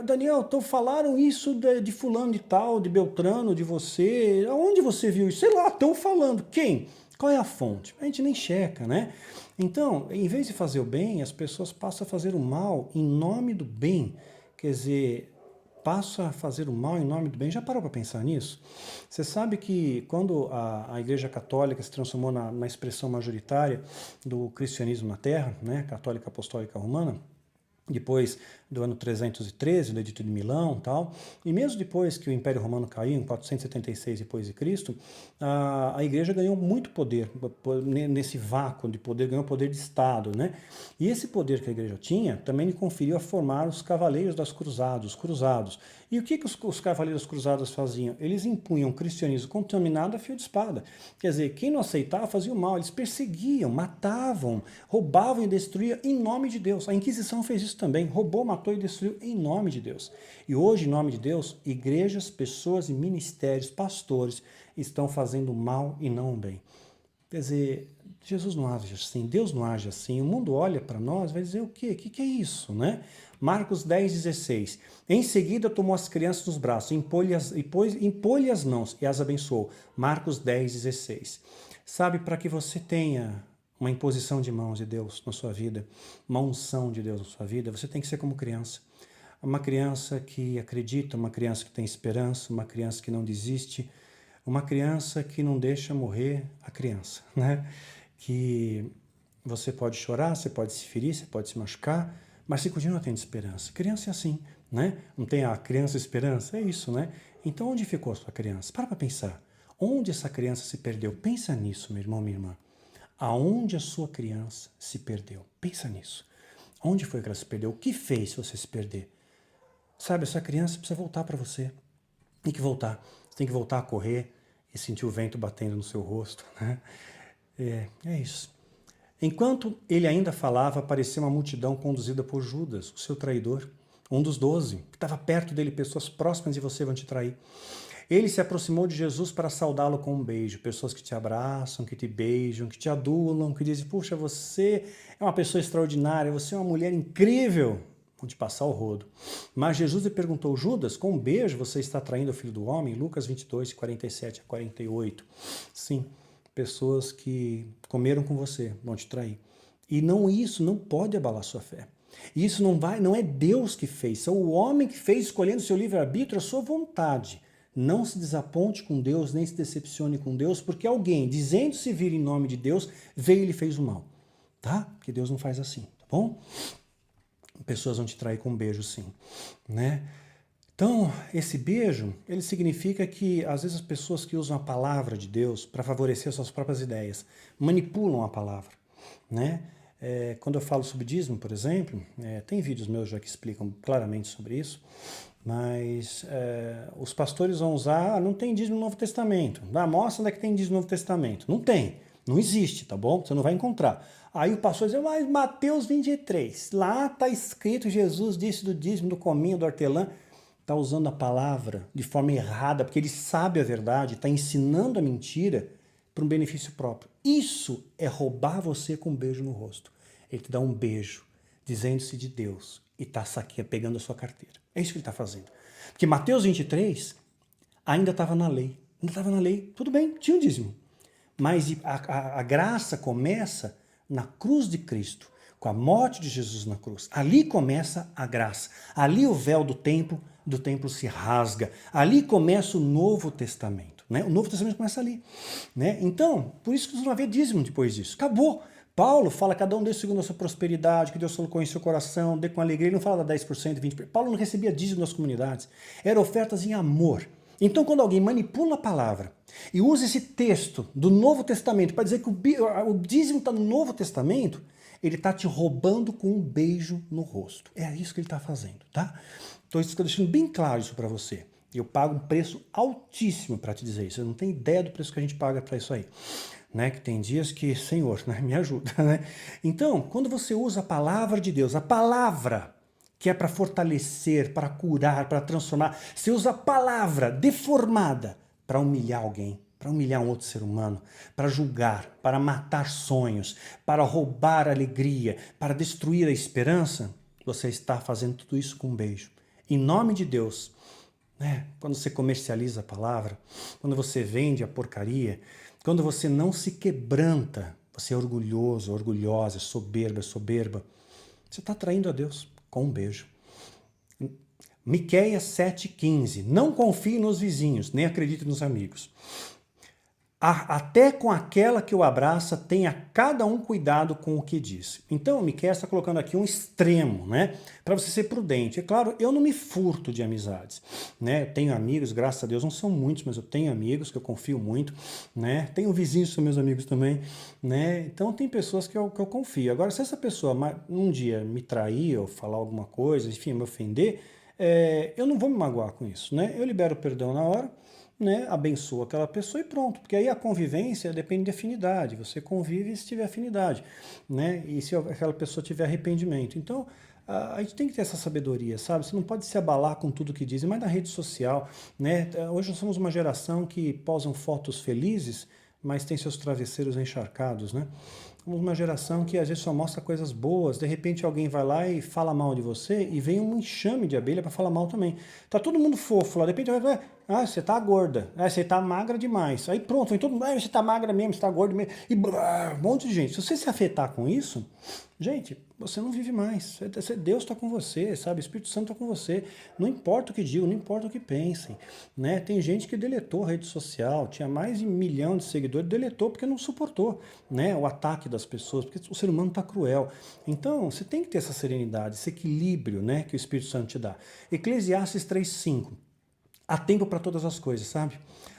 Daniel, então falaram isso de fulano de tal, de Beltrano, de você. Aonde você viu isso? Sei lá, estão falando. Quem? Qual é a fonte? A gente nem checa, né? Então, em vez de fazer o bem, as pessoas passam a fazer o mal em nome do bem. Quer dizer, passa a fazer o mal em nome do bem. Já parou para pensar nisso? Você sabe que quando a Igreja Católica se transformou na expressão majoritária do cristianismo na Terra, né, Católica Apostólica Romana, depois do ano 313, do Edito de Milão, tal, e mesmo depois que o Império Romano caiu, em 476 depois de Cristo, a Igreja ganhou muito poder, nesse vácuo de poder, ganhou poder de Estado, né? E esse poder que a Igreja tinha, também lhe conferiu a formar os cavaleiros das cruzadas, os cruzados. E o que os cavaleiros cruzados faziam? Eles impunham o cristianismo contaminado a fio de espada. Quer dizer, quem não aceitava fazia o mal, eles perseguiam, matavam, roubavam e destruíam em nome de Deus. A Inquisição fez isso também, roubou, matou e destruiu em nome de Deus. E hoje, em nome de Deus, igrejas, pessoas e ministérios, pastores, estão fazendo mal e não o bem. Quer dizer, Jesus não age assim, Deus não age assim, o mundo olha para nós e vai dizer o quê? O que é isso, né? Marcos 10, 16. Em seguida tomou as crianças nos braços, impôs-lhe as mãos e as abençoou. Marcos 10, 16. Sabe, para que você tenha uma imposição de mãos de Deus na sua vida, uma unção de Deus na sua vida, você tem que ser como criança. Uma criança que acredita, uma criança que tem esperança, uma criança que não desiste, uma criança que não deixa morrer a criança, né? Que você pode chorar, você pode se ferir, você pode se machucar, mas você continua tendo esperança. Criança é assim, né? Não tem a criança esperança? É isso, né? Então onde ficou a sua criança? Para pensar. Onde essa criança se perdeu? Pensa nisso, meu irmão, minha irmã. Aonde a sua criança se perdeu? Pensa nisso. Onde foi que ela se perdeu? O que fez você se perder? Sabe, essa criança precisa voltar para você. Tem que voltar. Você tem que voltar a correr e sentir o vento batendo no seu rosto, né? É isso. Enquanto ele ainda falava, apareceu uma multidão conduzida por Judas, o seu traidor, um dos 12, que estava perto dele, pessoas próximas de você vão te trair. Ele se aproximou de Jesus para saudá-lo com um beijo. Pessoas que te abraçam, que te beijam, que te adulam, que dizem, puxa, você é uma pessoa extraordinária, você é uma mulher incrível. Vão te passar o rodo. Mas Jesus lhe perguntou, Judas, com um beijo você está traindo o Filho do Homem? Lucas 22, 47 a 48. Sim, pessoas que comeram com você vão te trair. E não, isso não pode abalar sua fé. Isso não é Deus que fez, é o homem que fez, escolhendo seu livre-arbítrio, a sua vontade. Não se desaponte com Deus, nem se decepcione com Deus, porque alguém, dizendo-se vir em nome de Deus, veio e lhe fez o mal. Tá? Porque Deus não faz assim, tá bom? Pessoas vão te trair com um beijo, sim, né? Então, esse beijo, ele significa que, às vezes, as pessoas que usam a palavra de Deus para favorecer as suas próprias ideias, manipulam a palavra, né? Quando eu falo sobre dízimo, por exemplo, tem vídeos meus já que explicam claramente sobre isso, mas os pastores vão usar, não tem dízimo no Novo Testamento. Mostra onde é que tem dízimo no Novo Testamento. Não tem, não existe, tá bom? Você não vai encontrar. Aí o pastor diz, mas Mateus 23, lá está escrito, Jesus disse do dízimo, do cominho, do hortelã. Está usando a palavra de forma errada, porque ele sabe a verdade, está ensinando a mentira para um benefício próprio. Isso é roubar você com um beijo no rosto. Ele te dá um beijo, dizendo-se de Deus, e está pegando a sua carteira. É isso que ele está fazendo. Porque Mateus 23 ainda estava na lei. Ainda estava na lei, tudo bem, tinha um dízimo. Mas a graça começa na cruz de Cristo, com a morte de Jesus na cruz. Ali começa a graça. Ali o véu do templo se rasga. Ali começa o Novo Testamento. Né? O Novo Testamento começa ali. Né? Então, por isso que não havia dízimo depois disso. Acabou. Paulo fala, cada um dê segundo a sua prosperidade, que Deus colocou em seu coração, dê com alegria. Ele não fala da 10%, 20%. Paulo não recebia dízimo das comunidades. Eram ofertas em amor. Então, quando alguém manipula a palavra e usa esse texto do Novo Testamento para dizer que o dízimo está no Novo Testamento, ele está te roubando com um beijo no rosto. É isso que ele está fazendo, tá? Então, estou deixando bem claro isso para você. Eu pago um preço altíssimo para te dizer isso. Você não tem ideia do preço que a gente paga para isso aí. Né? Que tem dias que, Senhor, né? Me ajuda. Né? Então, quando você usa a palavra de Deus, a palavra que é para fortalecer, para curar, para transformar, você usa a palavra deformada para humilhar alguém, para humilhar um outro ser humano, para julgar, para matar sonhos, para roubar a alegria, para destruir a esperança, você está fazendo tudo isso com um beijo. Em nome de Deus, né? Quando você comercializa a palavra, quando você vende a porcaria, quando você não se quebranta, você é orgulhoso, orgulhosa, soberba, você está traindo a Deus com um beijo. Miqueias 7,15. Não confie nos vizinhos, nem acredite nos amigos. Até com aquela que o abraça, tenha cada um cuidado com o que diz. Então, o Miqueias está colocando aqui um extremo, né? Para você ser prudente. É claro, eu não me furto de amizades, né? Eu tenho amigos, graças a Deus, não são muitos, mas eu tenho amigos que eu confio muito, né? Tenho vizinhos que são meus amigos também, né? Então, tem pessoas que eu confio. Agora, se essa pessoa um dia me trair ou falar alguma coisa, enfim, me ofender, eu não vou me magoar com isso, né? Eu libero o perdão na hora, né, abençoa aquela pessoa e pronto, porque aí a convivência depende de afinidade, você convive se tiver afinidade, né, e se aquela pessoa tiver arrependimento. Então, a gente tem que ter essa sabedoria, sabe? Você não pode se abalar com tudo que dizem, mas na rede social, né, hoje nós somos uma geração que posam fotos felizes, mas tem seus travesseiros encharcados, né? Somos uma geração que às vezes só mostra coisas boas, de repente alguém vai lá e fala mal de você e vem um enxame de abelha para falar mal também. Tá todo mundo fofo lá, de repente vai, você tá gorda, você tá magra demais. Aí pronto, vem todo mundo, você tá magra mesmo, você tá gorda mesmo, e um monte de gente. Se você se afetar com isso, gente, você não vive mais. Deus está com você, sabe? O Espírito Santo está com você. Não importa o que digam, não importa o que pensem, né? Tem gente que deletou a rede social, tinha mais de 1 milhão de seguidores, deletou porque não suportou, né, o ataque das pessoas, porque o ser humano está cruel. Então, você tem que ter essa serenidade, esse equilíbrio, né, que o Espírito Santo te dá. Eclesiastes 3,5. Há tempo para todas as coisas, sabe?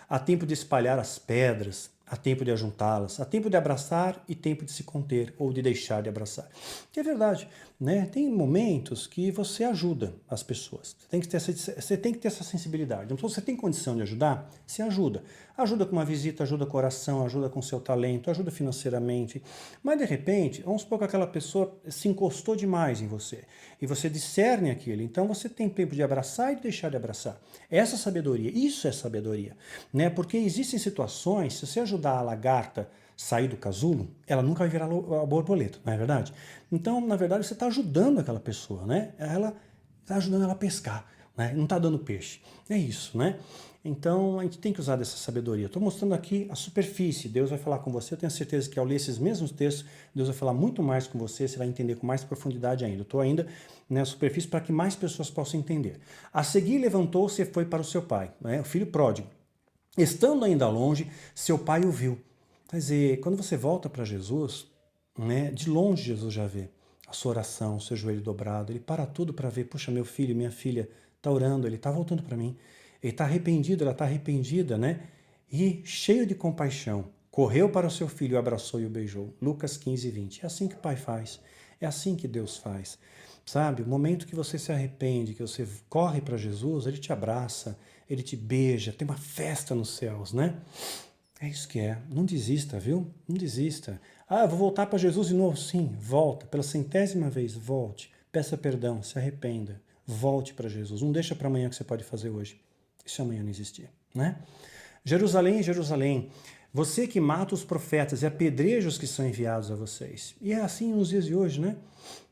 Há tempo de espalhar as pedras, há tempo de ajuntá-las, há tempo de abraçar e tempo de se conter ou de deixar de abraçar. Que é verdade, né? Tem momentos que você ajuda as pessoas. Você tem que ter essa sensibilidade. Então, se você tem condição de ajudar, se ajuda. Ajuda com uma visita, ajuda com oração, ajuda com seu talento, ajuda financeiramente. Mas, de repente, vamos supor que aquela pessoa se encostou demais em você e você discerne aquilo. Então, você tem tempo de abraçar e de deixar de abraçar. Essa sabedoria, isso é sabedoria, né? Porque existem situações, se você ajudar a lagarta sair do casulo, ela nunca vai virar a borboleta, não é verdade? Então, na verdade, você está ajudando aquela pessoa, né? Ela está ajudando ela a pescar, né? Não está dando peixe. É isso, né? Então, a gente tem que usar dessa sabedoria. Estou mostrando aqui a superfície. Deus vai falar com você. Eu tenho certeza que ao ler esses mesmos textos, Deus vai falar muito mais com você. Você vai entender com mais profundidade ainda. Estou ainda na superfície para que mais pessoas possam entender. A seguir, levantou-se e foi para o seu pai, né? O filho pródigo. Estando ainda longe, seu pai o viu. Quer dizer, quando você volta para Jesus, né, de longe Jesus já vê a sua oração, o seu joelho dobrado. Ele para tudo para ver, puxa, meu filho, minha filha está orando, ele está voltando para mim. Ele está arrependido, ela está arrependida, né? E cheio de compaixão, correu para o seu filho, o abraçou e o beijou. Lucas 15, 20. É assim que o Pai faz. É assim que Deus faz. Sabe, o momento que você se arrepende, que você corre para Jesus, Ele te abraça, Ele te beija, tem uma festa nos céus, né? É isso que é. Não desista, viu? Não desista. Ah, eu vou voltar para Jesus de novo. Sim, volta. Pela 100ª vez, volte. Peça perdão, se arrependa. Volte para Jesus. Não deixa para amanhã o que você pode fazer hoje. E se amanhã não existir, né? Jerusalém, Jerusalém, você que mata os profetas e apedreja os que são enviados a vocês. E é assim nos dias de hoje, né?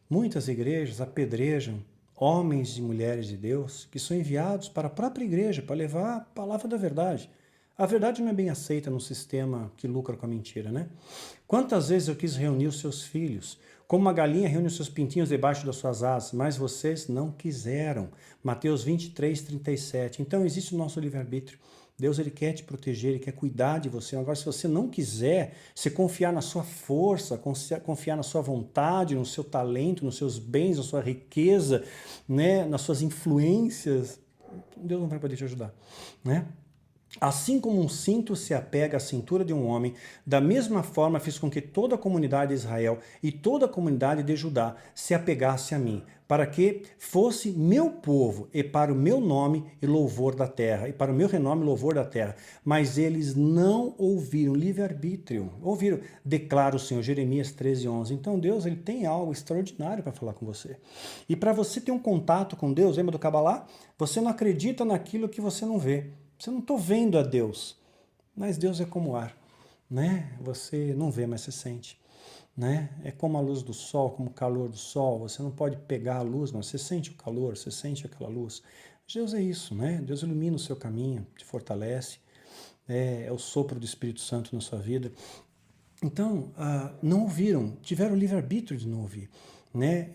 Muitas igrejas apedrejam homens e mulheres de Deus que são enviados para a própria igreja para levar a palavra da verdade. A verdade não é bem aceita num sistema que lucra com a mentira, né? Quantas vezes eu quis reunir os seus filhos, como uma galinha reúne os seus pintinhos debaixo das suas asas, mas vocês não quiseram. Mateus 23, 37. Então existe o nosso livre-arbítrio. Deus, Ele quer te proteger, Ele quer cuidar de você. Agora, se você não quiser, se confiar na sua força, confiar na sua vontade, no seu talento, nos seus bens, na sua riqueza, né, nas suas influências, Deus não vai poder te ajudar, né? Assim como um cinto se apega à cintura de um homem, da mesma forma fiz com que toda a comunidade de Israel e toda a comunidade de Judá se apegasse a mim, para que fosse meu povo e para o meu nome e louvor da terra, e para o meu renome e louvor da terra. Mas eles não ouviram, livre-arbítrio, ouviram, declara o Senhor, Jeremias 13, 11. Então Deus, Ele tem algo extraordinário para falar com você. E para você ter um contato com Deus, lembra do Cabalá? Você não acredita naquilo que você não vê. Você não está vendo a Deus, mas Deus é como ar, né? Você não vê, mas você sente, né? É como a luz do sol, como o calor do sol. Você não pode pegar a luz, mas você sente o calor, você sente aquela luz. Deus é isso, né? Deus ilumina o seu caminho, te fortalece, é o sopro do Espírito Santo na sua vida. Então, não ouviram, tiveram o livre-arbítrio de não ouvir, né?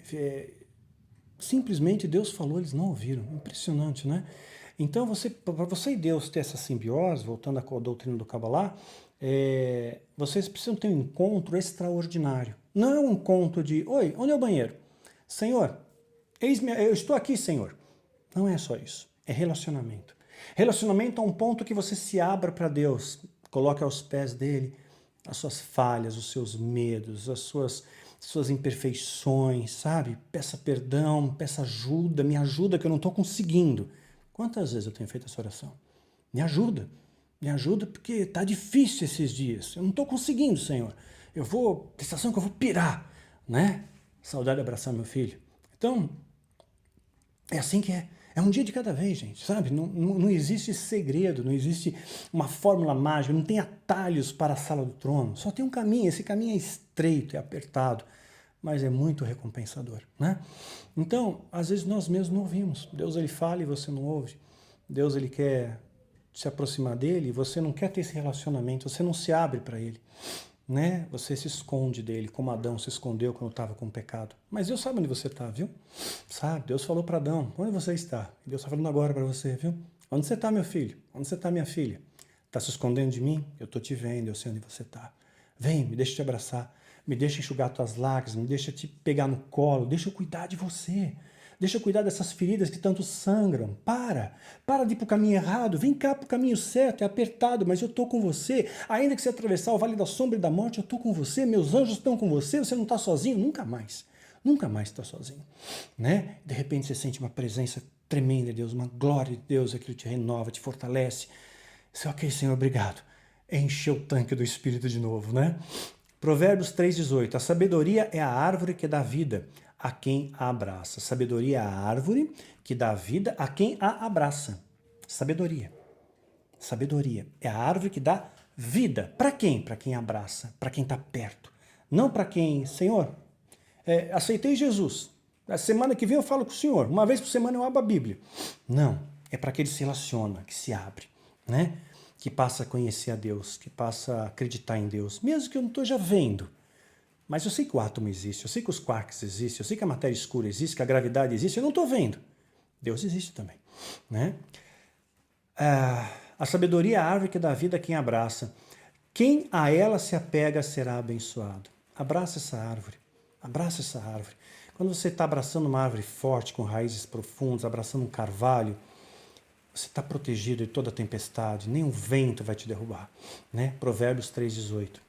Simplesmente Deus falou, eles não ouviram. Impressionante, né? Então, para você e Deus ter essa simbiose, voltando à doutrina do Cabalá, vocês precisam ter um encontro extraordinário. Não é um encontro de, oi, onde é o banheiro? Senhor, eu estou aqui, Senhor. Não é só isso. É relacionamento. Relacionamento a um ponto que você se abra para Deus, coloque aos pés dele as suas falhas, os seus medos, as suas imperfeições, sabe? Peça perdão, peça ajuda, me ajuda que eu não estou conseguindo. Quantas vezes eu tenho feito essa oração? Me ajuda porque está difícil esses dias. Eu não estou conseguindo, Senhor. Eu vou, a sensação que eu vou pirar, né? Saudade de abraçar meu filho. Então, é assim que é. É um dia de cada vez, gente, sabe? Não existe segredo, não existe uma fórmula mágica, não tem atalhos para a sala do trono. Só tem um caminho, esse caminho é estreito, é apertado, mas é muito recompensador, né? Então, às vezes nós mesmos não ouvimos. Deus, Ele fala e você não ouve. Deus, Ele quer se aproximar dele e você não quer ter esse relacionamento, você não se abre para Ele, né? Você se esconde dele, como Adão se escondeu quando estava com o pecado. Mas Deus sabe onde você está, viu? Sabe? Deus falou para Adão, onde você está? E Deus está falando agora para você, viu? Onde você está, meu filho? Onde você está, minha filha? Está se escondendo de mim? Eu estou te vendo, eu sei onde você está. Vem, me deixa te abraçar. Me deixa enxugar tuas lágrimas, me deixa te pegar no colo, deixa eu cuidar de você. Deixa eu cuidar dessas feridas que tanto sangram. Para de ir para o caminho errado, vem cá para o caminho certo, é apertado, mas eu estou com você. Ainda que você atravessar o vale da sombra e da morte, eu estou com você, meus anjos estão com você não está sozinho, nunca mais está sozinho. Né? De repente você sente uma presença tremenda de Deus, uma glória de Deus, aquilo te renova, te fortalece. Você, ok, Senhor, obrigado. Enche o tanque do Espírito de novo, né? Provérbios 3,18. A sabedoria é a árvore que dá vida a quem a abraça. Sabedoria é a árvore que dá vida a quem a abraça. Sabedoria. Sabedoria é a árvore que dá vida. Para quem? Para quem abraça, para quem está perto. Não para quem, Senhor, aceitei Jesus. A semana que vem eu falo com o Senhor. Uma vez por semana eu abro a Bíblia. Não, é para aquele que se relaciona, que se abre. né? Que passa a conhecer a Deus, que passa a acreditar em Deus, mesmo que eu não esteja vendo. Mas eu sei que o átomo existe, eu sei que os quarks existem, eu sei que a matéria escura existe, que a gravidade existe, eu não estou vendo. Deus existe também, né? A sabedoria é a árvore que dá vida a quem abraça. Quem a ela se apega será abençoado. Abraça essa árvore, abraça essa árvore. Quando você está abraçando uma árvore forte, com raízes profundas, abraçando um carvalho, você está protegido de toda tempestade, nem um vento vai te derrubar, né? Provérbios 3,18.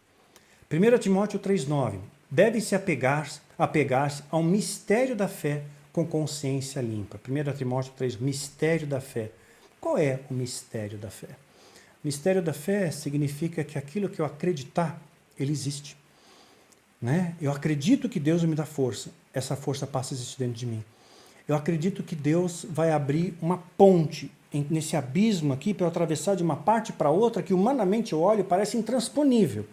1 Timóteo 3,9. Deve-se apegar-se ao mistério da fé com consciência limpa. 1 Timóteo 3, mistério da fé. Qual é o mistério da fé? Mistério da fé significa que aquilo que eu acreditar, ele existe. Né? Eu acredito que Deus me dá força. Essa força passa a existir dentro de mim. Eu acredito que Deus vai abrir uma ponte nesse abismo aqui para eu atravessar de uma parte para outra que humanamente eu olho e parece intransponível.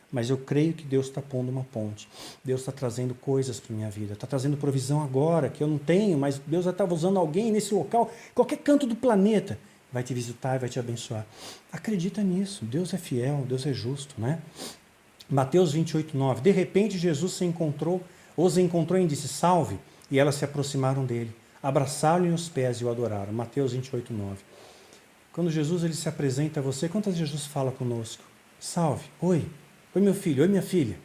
Mas eu creio que Deus está pondo uma ponte. Deus está trazendo coisas para a minha vida. Está trazendo provisão agora, que eu não tenho, mas Deus já estava usando alguém nesse local, qualquer canto do planeta, vai te visitar e vai te abençoar. Acredita nisso. Deus é fiel, Deus é justo, né? Mateus 28:9. De repente Jesus os encontrou e disse, salve, e elas se aproximaram dele, abraçaram-lhe os pés e o adoraram. Mateus 28:9. Quando Jesus ele se apresenta a você, quantas vezes Jesus fala conosco? Salve, oi meu filho, oi minha filha,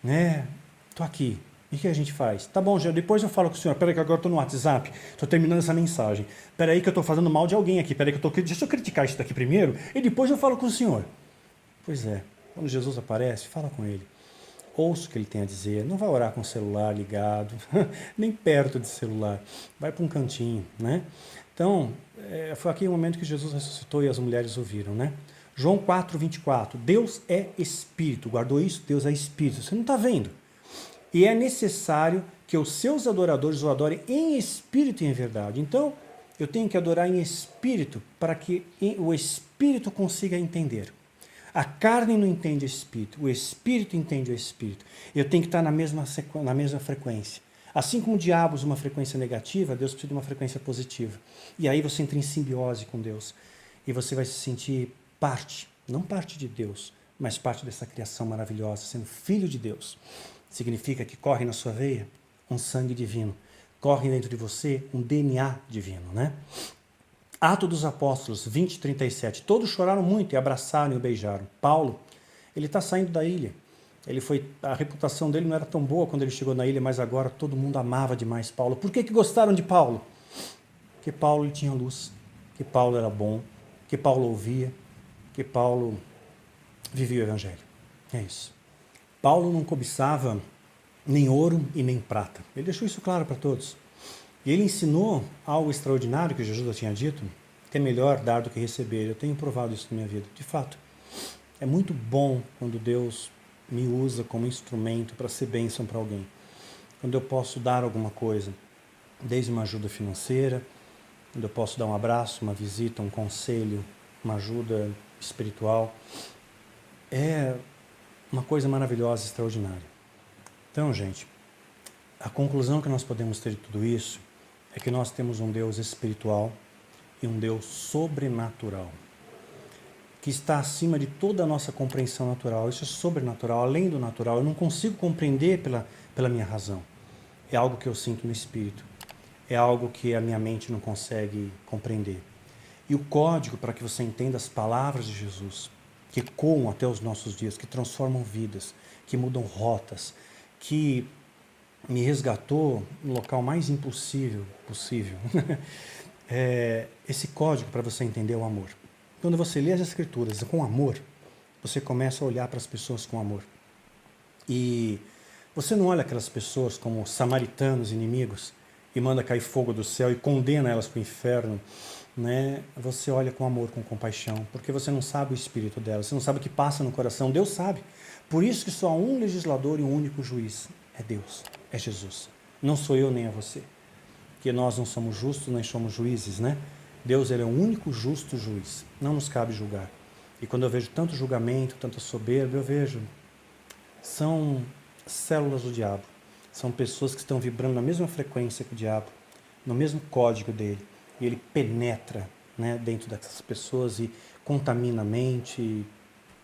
né? Tô aqui. E o que a gente faz? Tá bom, depois eu falo com o senhor. Peraí que agora eu tô no WhatsApp, tô terminando essa mensagem. Peraí que eu tô fazendo mal de alguém aqui. Peraí que deixa eu criticar isso daqui primeiro e depois eu falo com o senhor. Pois é, quando Jesus aparece, fala com ele. Ouça o que ele tem a dizer. Não vai orar com o celular ligado, nem perto de celular. Vai para um cantinho, né? Então, foi aqui o momento que Jesus ressuscitou e as mulheres ouviram, né? João 4:24. Deus é Espírito. Guardou isso? Deus é Espírito. Você não está vendo. E é necessário que os seus adoradores o adorem em espírito e em verdade. Então, eu tenho que adorar em espírito para que o espírito consiga entender. A carne não entende o espírito entende o espírito. Eu tenho que estar na mesma frequência. Assim como o diabo usa uma frequência negativa, Deus precisa de uma frequência positiva. E aí você entra em simbiose com Deus. E você vai se sentir parte, não parte de Deus, mas parte dessa criação maravilhosa, sendo filho de Deus. Significa que corre na sua veia um sangue divino. Corre dentro de você um DNA divino, né? Atos dos Apóstolos 20:37. Todos choraram muito e abraçaram e o beijaram. Paulo, ele está saindo da ilha. A reputação dele não era tão boa quando ele chegou na ilha, mas agora todo mundo amava demais Paulo. Por que gostaram de Paulo? Porque Paulo ele tinha luz, que Paulo era bom, que Paulo ouvia, que Paulo vivia o Evangelho. É isso. Paulo não cobiçava nem ouro e nem prata. Ele deixou isso claro para todos. E ele ensinou algo extraordinário que Jesus já tinha dito, que é melhor dar do que receber. Eu tenho provado isso na minha vida. De fato, é muito bom quando Deus me usa como instrumento para ser bênção para alguém. Quando eu posso dar alguma coisa, desde uma ajuda financeira, quando eu posso dar um abraço, uma visita, um conselho, uma ajuda espiritual. É uma coisa maravilhosa, extraordinária. Então, gente, a conclusão que nós podemos ter de tudo isso é que nós temos um Deus espiritual e um Deus sobrenatural, que está acima de toda a nossa compreensão natural. Isso é sobrenatural, além do natural. Eu não consigo compreender pela minha razão. É algo que eu sinto no espírito. É algo que a minha mente não consegue compreender. E o código para que você entenda as palavras de Jesus, que ecoam até os nossos dias, que transformam vidas, que mudam rotas, que me resgatou no local mais impossível possível. Esse código para você entender o amor. Quando você lê as Escrituras com amor, você começa a olhar para as pessoas com amor. E você não olha aquelas pessoas como samaritanos inimigos e manda cair fogo do céu e condena elas para o inferno, né? Você olha com amor, com compaixão, porque você não sabe o espírito delas, você não sabe o que passa no coração, Deus sabe. Por isso que só há um legislador e um único juiz, é Deus, é Jesus. Não sou eu nem é você, que nós não somos justos nem somos juízes, né? Deus ele é o único justo juiz, não nos cabe julgar. E quando eu vejo tanto julgamento, tanta soberba, eu vejo, são células do diabo, são pessoas que estão vibrando na mesma frequência que o diabo, no mesmo código dele, e ele penetra, né, dentro dessas pessoas e contamina a mente,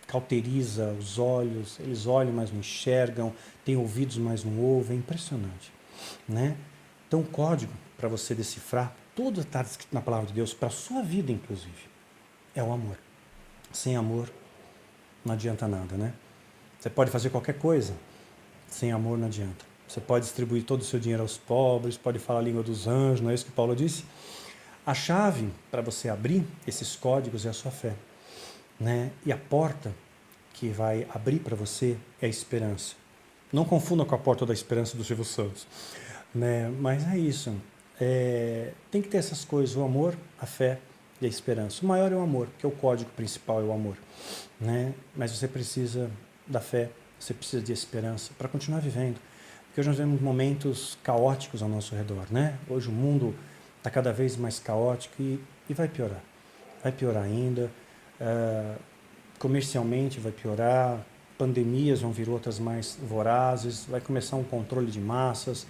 cauteriza os olhos, eles olham, mas não enxergam, têm ouvidos, mas não ouvem, é impressionante, né? Então, o código para você decifrar tudo está escrito na palavra de Deus, para a sua vida, inclusive, é o amor. Sem amor, não adianta nada, né? Você pode fazer qualquer coisa, sem amor não adianta. Você pode distribuir todo o seu dinheiro aos pobres, pode falar a língua dos anjos, não é isso que Paulo disse? A chave para você abrir esses códigos é a sua fé, né? E a porta que vai abrir para você é a esperança. Não confunda com a porta da esperança do Silvio Santos, né? Mas é isso. Tem que ter essas coisas, o amor, a fé e a esperança. O maior é o amor, porque o código principal é o amor, né? Mas você precisa da fé, você precisa de esperança para continuar vivendo. Porque hoje nós vemos momentos caóticos ao nosso redor, né? Hoje o mundo está cada vez mais caótico e vai piorar. Vai piorar ainda. Comercialmente vai piorar, pandemias vão vir outras mais vorazes, vai começar um controle de massas.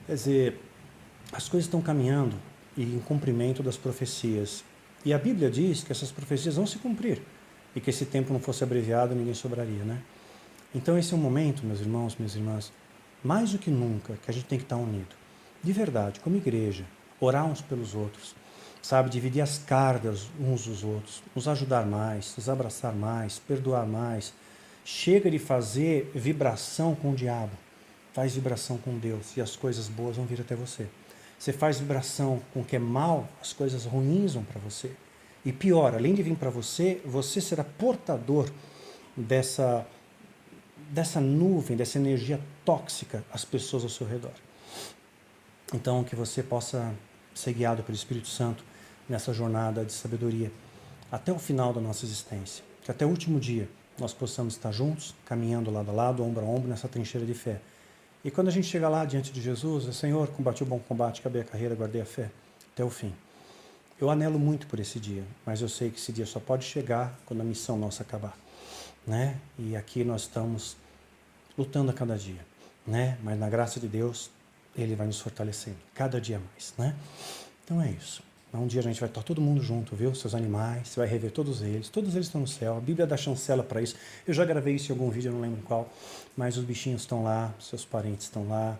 Quer dizer, as coisas estão caminhando em cumprimento das profecias. E a Bíblia diz que essas profecias vão se cumprir e que esse tempo não fosse abreviado, ninguém sobraria, né? Então esse é um momento, meus irmãos, minhas irmãs, mais do que nunca, que a gente tem que estar unido. De verdade, como igreja, orar uns pelos outros, sabe, dividir as cargas uns dos outros, nos ajudar mais, nos abraçar mais, perdoar mais. Chega de fazer vibração com o diabo, faz vibração com Deus e as coisas boas vão vir até você. Você faz vibração com o que é mal, as coisas ruins vão para você. E pior, além de vir para você, você será portador dessa nuvem, dessa energia tóxica às pessoas ao seu redor. Então, que você possa ser guiado pelo Espírito Santo nessa jornada de sabedoria até o final da nossa existência. Que até o último dia nós possamos estar juntos, caminhando lado a lado, ombro a ombro, nessa trincheira de fé. E quando a gente chega lá diante de Jesus, Senhor, combati o bom combate, acabei a carreira, guardei a fé até o fim. Eu anelo muito por esse dia, mas eu sei que esse dia só pode chegar quando a missão nossa acabar, né? E aqui nós estamos lutando a cada dia, né? Mas na graça de Deus, Ele vai nos fortalecendo, cada dia mais, né? Então é isso. Um dia a gente vai estar todo mundo junto, viu? Seus animais, você vai rever todos eles estão no céu, a Bíblia dá chancela para isso. Eu já gravei isso em algum vídeo, eu não lembro qual, mas os bichinhos estão lá, seus parentes estão lá,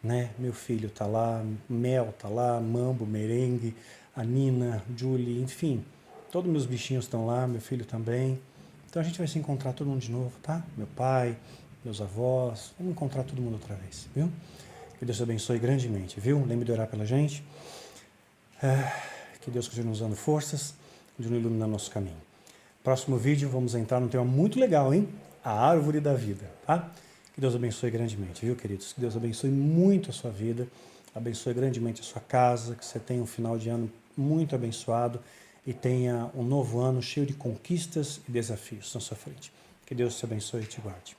né? Meu filho está lá, Mel está lá, Mambo, Merengue, a Nina, Julie, enfim, todos meus bichinhos estão lá, meu filho também. Então a gente vai se encontrar todo mundo de novo, tá? Meu pai, meus avós, vamos encontrar todo mundo outra vez, viu? Que Deus te abençoe grandemente, viu? Lembre de orar pela gente. Que Deus continue nos dando forças, continue iluminando nosso caminho. Próximo vídeo, vamos entrar num tema muito legal, hein? A árvore da vida, tá? Que Deus abençoe grandemente, viu, queridos? Que Deus abençoe muito a sua vida, abençoe grandemente a sua casa, que você tenha um final de ano muito abençoado e tenha um novo ano cheio de conquistas e desafios na sua frente. Que Deus te abençoe e te guarde.